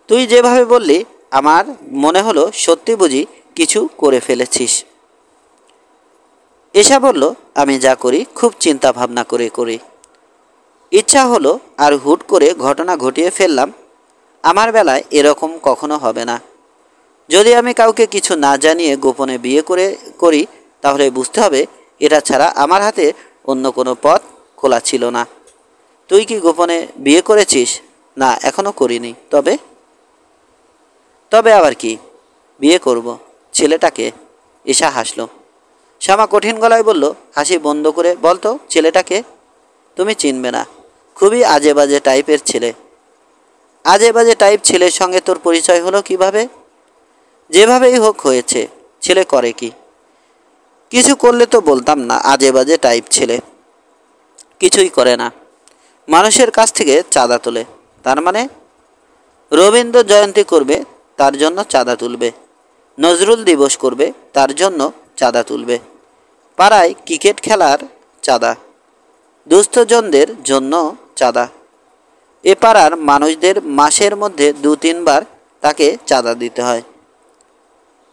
তুই যেভাবে বললি আমার মনে হলো সত্যি বুঝি কিছু করে ফেলেছিস। এশা বলল, আমি যা করি খুব চিন্তা ভাবনা করে করি। ইচ্ছা হলো আর হুট করে ঘটনা ঘটিয়ে ফেললাম। আমার বেলায় এরকম কখনো হবে না। যদি আমি কাউকে কিছু না জানিয়ে গোপনে বিয়ে করি, তাহলে বুঝতে হবে এটা ছাড়া আমার হাতে অন্য কোনো পথ খোলা ছিল না। তুই কি গোপনে বিয়ে করেছিস? না, এখনো করিনি। তবে তবে আবার কি? বিয়ে করব। ছেলেটাকে? এশা হাসল। শ্যামা কঠিন গলায় বলল, হাসি বন্ধ করে বলতো, ছেলেটাকে? তুমি চিনবে না, খুবই আজে বাজে টাইপের ছেলে। আজে বাজে টাইপ ছেলের সঙ্গে তোর পরিচয় হলো কিভাবে? যেভাবেই হোক হয়েছে। ছেলে করে কি? কিছু করলে তো বলতাম না আজে বাজে টাইপ ছেলে। কিছুই করে না, মানুষের কাছ থেকে চাঁদা তোলে। তার মানে? রবীন্দ্র জয়ন্তী করবে, তার জন্য চাঁদা তুলবে। নজরুল দিবস করবে, তার জন্য চাঁদা তুলবে। পাড়ায় ক্রিকেট খেলার চাঁদা, দুস্থজনদের জন্য চাঁদা। এ পাড়ার মানুষদের মাসের মধ্যে 2-3 বার তাকে চাঁদা দিতে হয়।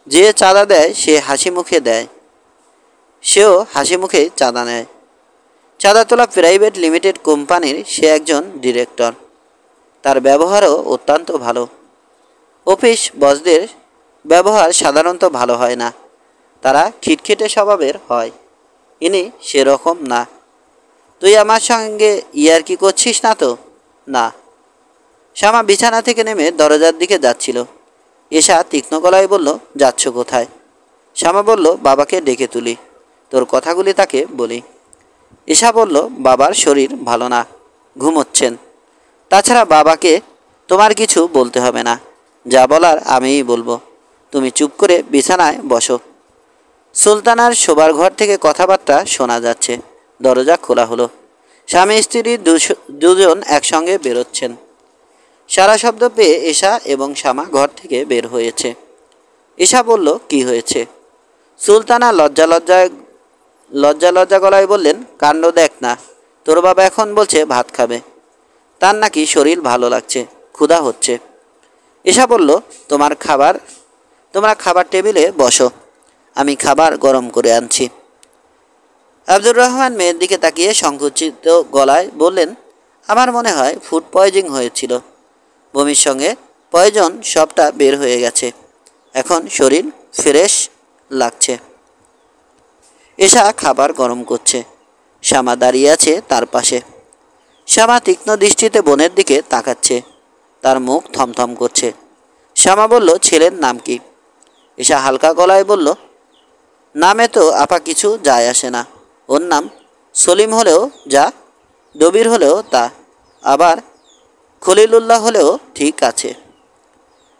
যে চাঁদা দেয় সে হাসি মুখে দেয়, সেও হাসি মুখে চাঁদা নেয়। চাঁদা তোলা প্রাইভেট লিমিটেড কোম্পানির সে একজন ডিরেক্টর। তার ব্যবহারও অত্যন্ত ভালো। অফিস বসদের ব্যবহার সাধারণত ভালো হয় না, তারা খিটখিটে স্বভাবের হয়। ইনি সেরকম না। তুই আমার সঙ্গে ইয়ার্কি করছিস না তো? না। শ্যামা বিছানা থেকে নেমে দরজার দিকে যাচ্ছিল। এশা তীক্ষ্ণ গলায় বলল, যাচ্ছ কোথায়? শ্যামা বলল, বাবাকে ডেকে তুলি, তোর কথাগুলি তাকে বলি। এশা বলল, বাবার শরীর ভালো না, ঘুমোচ্ছেন। তাছাড়া বাবাকে তোমার কিছু বলতে হবে না, যা বলার আমিই বলবো। তুমি চুপ করে বিছানায় বসো। সুলতানার শোবার ঘর থেকে কথাবার্তা শোনা যাচ্ছে। দরজা খোলা হলো। স্বামী স্ত্রী দুজন একসঙ্গে বেরোচ্ছেন। সারা শব্দ পেয়ে এশা এবং শ্যামা ঘর থেকে বের হয়েছে। এশা বলল, কি হয়েছে? সুলতানা লজ্জা গলায় বললেন, কাণ্ড দেখ না, তোর বাবা এখন বলছে ভাত খাবে, তার নাকি শরীর ভালো লাগছে, ক্ষুধা হচ্ছে। এশা বলল, তোমরা খাবার টেবিলে বসো, আমি খাবার গরম করে আনছি। আব্দুর রহমান মেয়ের দিকে তাকিয়ে সংকুচিত গলায় বললেন, আমার মনে হয় ফুড পয়জনিং হয়েছিল, বমির সঙ্গে পয়জন সবটা বের হয়ে গেছে, এখন শরীর ফ্রেশ লাগছে। এশা খাবার গরম করছে। শ্যামা দাঁড়িয়ে আছে তার পাশে। শ্যামা তীক্ষ্ণ দৃষ্টিতে বোনের দিকে তাকাচ্ছে, তার মুখ থমথম করছে। শ্যামা বলল, ছেলের নাম কি? এশা হালকা গলায় বলল, নামে তো আপা কিছু যায় আসে না, ওর নাম সলিম হলেও যা, ডবির হলেও তা, আবার খলিলুল্লাহ হলেও ঠিক আছে।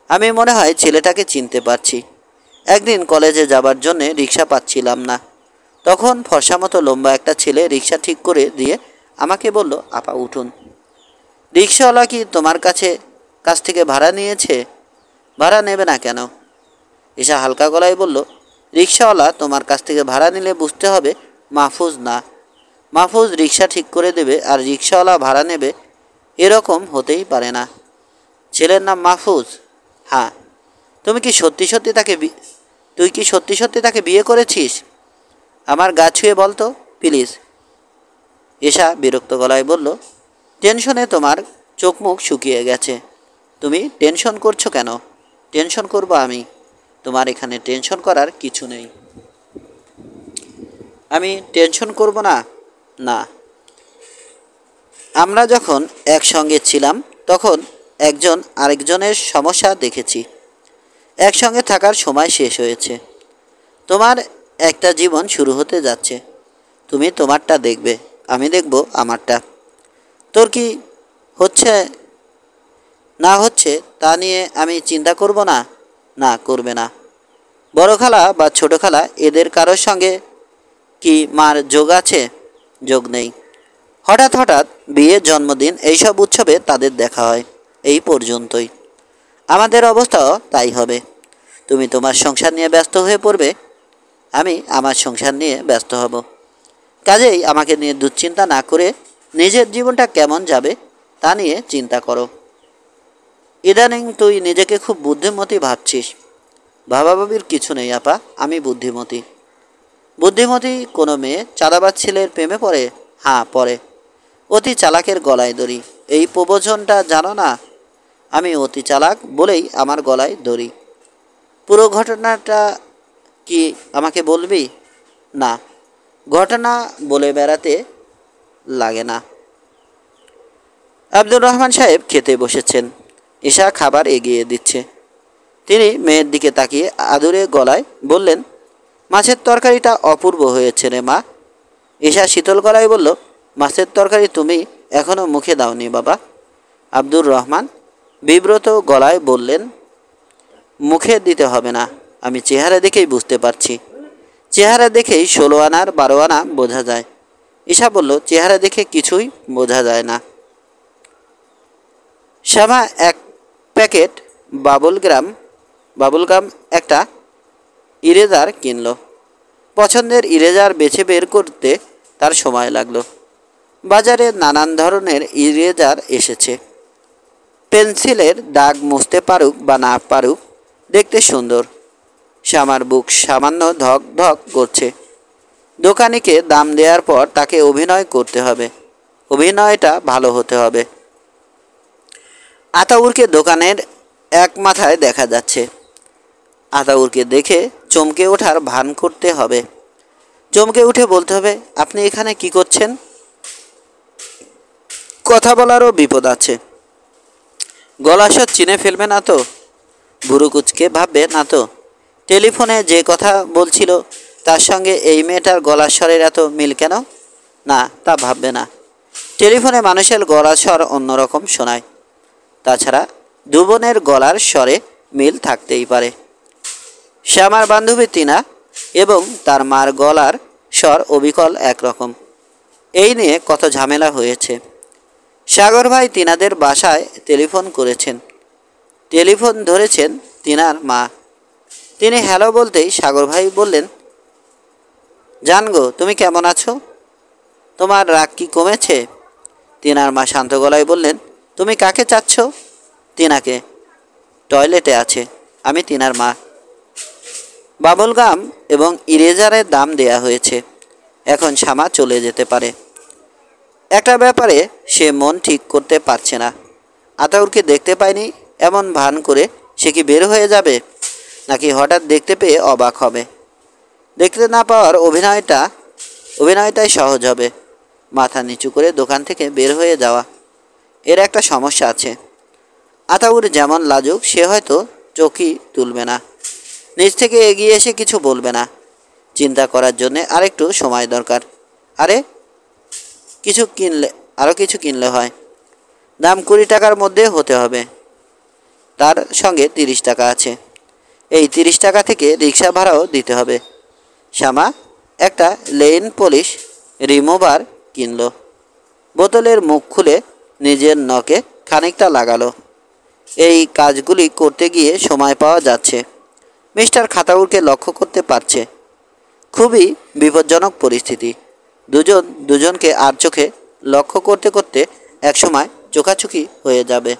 আমি মনে হয় ছেলেটাকে চিনতে পারছি। একদিন কলেজে যাবার জন্যে রিক্সা পাচ্ছিলাম না, তখন ফর্সা মতো লম্বা একটা ছেলে রিক্সা ঠিক করে দিয়ে আমাকে বলল, আপা উঠুন। রিক্সাওয়ালা কি তোমার কাছ থেকে ভাড়া নিয়েছে? ভাড়া নেবে না কেন? এসা হালকা গলায় বলল, রিক্সাওয়ালা তোমার কাছ থেকে ভাড়া নিলে বুঝতে হবে মাহফুজ না। মাহফুজ রিক্সা ঠিক করে দেবে আর রিক্সাওয়ালা ভাড়া নেবে, এরকম হতেই পারে না। ছেলের নাম মাহফুজ? হ্যাঁ। তুই কি সত্যি সত্যি তাকে বিয়ে করেছিস? আমার গা ছুঁয়ে বলতো প্লিজ। এশা বিরক্ত গলায় বলল, টেনশনে তোমার চোখ মুখ শুকিয়ে গেছে, তুমি টেনশন করছো কেন? টেনশন করবো আমি? তোমার এখানে টেনশন করার কিছু নেই। আমি টেনশন করব না? না। আমরা যখন একসঙ্গে ছিলাম তখন একজন আরেকজনের সমস্যা দেখেছি। একসঙ্গে থাকার সময় শেষ হয়েছে। তোমার একটা জীবন শুরু হতে যাচ্ছে। তুমি তোমারটা দেখবে, আমি দেখব আমারটা। তোর কি হচ্ছে না হচ্ছে তা নিয়ে আমি চিন্তা করব না? না, করবে না। বড় খালা বা ছোট খালা এদের কারোর সঙ্গে কি মার যোগ আছে? যোগ নেই। হঠাৎ হঠাৎ বিয়ে, জন্মদিন এইসব উৎসবে তাদের দেখা হয়, এই পর্যন্তই। আমাদের অবস্থাও তাই হবে। তুমি তোমার সংসার নিয়ে ব্যস্ত হয়ে পড়বে, আমি আমার সংসার নিয়ে ব্যস্ত হব। কাজেই আমাকে নিয়ে দুশ্চিন্তা না করে নিজের জীবনটা কেমন যাবে তা নিয়ে চিন্তা করো। ইদানিং তুই নিজেকে খুব বুদ্ধিমতী ভাবছিস। ভাবাভাবির কিছু নেই আপা, আমি বুদ্ধিমতী। বুদ্ধিমতী কোনো মেয়ে চালাবাজ ছেলের প্রেমে পড়ে? হ্যাঁ, পড়ে। অতি চালাকের গলায় দড়ি, এই প্রবচনটা জানো না? আমি অতি চালাক বলেই আমার গলায় দড়ি। পুরো ঘটনাটা কি আমাকে বলবি? না, ঘটনা বলে বেড়াতে লাগে না। আব্দুর রহমান সাহেব খেতে বসেছেন। এশা খাবার এগিয়ে দিচ্ছে। তিনি মেয়ের দিকে তাকিয়ে আদুরে গলায় বললেন, মাছের তরকারিটা অপূর্ব হয়েছে রে মা। এশা শীতল গলায় বলল, মাছের তরকারি তুমি এখনও মুখে দাওনি বাবা। আব্দুর রহমান বিব্রত গলায় বললেন, মুখে দিতে হবে না, আমি চেহারা দেখেই বুঝতে পারছি। চেহারা দেখেই 16 আনার 12 আনা বোঝা যায়। ঈশা বলল, চেহারা দেখে কিছুই বোঝা যায় না। শ্যামা এক প্যাকেট বাবুলগাম একটা ইরেজার কিনল। পছন্দের ইরেজার বেছে বের করতে তার সময় লাগলো। বাজারে নানান ধরনের ইরেজার এসেছে। পেন্সিলের দাগ মুছতে পারুক বা না পারুক, দেখতে সুন্দর। শ্যামার বুক সামান্য ধক ধক করছে। দোকানিকে দাম দেওয়ার পর তাকে অভিনয় করতে হবে, অভিনয়টা ভালো হতে হবে। আতাউরকে দোকানের এক মাথায় দেখা যাচ্ছে। আতাউরকে দেখে চমকে ওঠার ভান করতে হবে। চমকে উঠে বলতে হবে, আপনি এখানে কি করছেন? কথা বলারও বিপদ আছে। গলার স্বর চিনে ফেলবে না তো? বুড়ো কুচকে ভাববে না তো টেলিফোনে যে কথা বলছিল তার সঙ্গে এই মেয়েটার গলার স্বরের এত মিল কেন? না, তা ভাববে না। টেলিফোনে মানুষের গলার স্বর অন্যরকম শোনায়। তাছাড়া দুবনের গলার স্বরে মিল থাকতেই পারে। সে আমার বান্ধবী টিনা এবং তার মার গলার স্বর অবিকল একরকম। এই নিয়ে কত ঝামেলা হয়েছে। সাগর ভাই টিনাদের বাসায় টেলিফোন করেছেন। টেলিফোন ধরেছেন টিনার মা। তিনি হ্যালো বলতেই সাগর ভাই বললেন, জানগো তুমি কেমন আছো? তোমার রাগ কি কমেছে? টিনার মা শান্ত গলায় বললেন, তুমি কাকে চাচ্ছ? টিনাকে। টয়লেটে আছে। আমি টিনার মা। বাবল গাম এবং ইরেজারের দাম দেয়া হয়েছে। এখন শ্যামা চলে যেতে পারে। একটা ব্যাপারে সে মন ঠিক করতে পারছে না। আতাউরকে দেখতে পায়নি এমন ভান করে সে কি বের হয়ে যাবে, নাকি হঠাৎ দেখতে পেয়ে অবাক হবে? দেখতে না পাওয়ার অভিনয়টাই সহজ হবে। মাথা নিচু করে দোকান থেকে বের হয়ে যাওয়া। এর একটা সমস্যা আছে। আতাউর যেমন লাজুক, সে হয়তো চোখই তুলবে না, নিজ থেকে এগিয়ে এসে কিছু বলবে না। চিন্তা করার জন্য আরেকটু সময় দরকার। আরে কিছু কিনলে হয়। দাম 20 টাকার মধ্যে হতে হবে। তার সঙ্গে 30 টাকা আছে। এই 30 টাকা থেকে রিক্সা ভাড়াও দিতে হবে। শ্যামা একটা লেইন পলিশ রিমুভার কিনল। বোতলের মুখ খুলে নিজের নখে খানিকটা লাগালো। এই কাজগুলি করতে গিয়ে সময় পাওয়া যাচ্ছে। মিস্টার খাতাউরকে লক্ষ্য করতে পারছে। খুবই বিপজ্জনক পরিস্থিতি। দুজন দুজনকে আর চোখে লক্ষ্য করতে করতে একসময় চোখাচোখি হয়ে যাবে।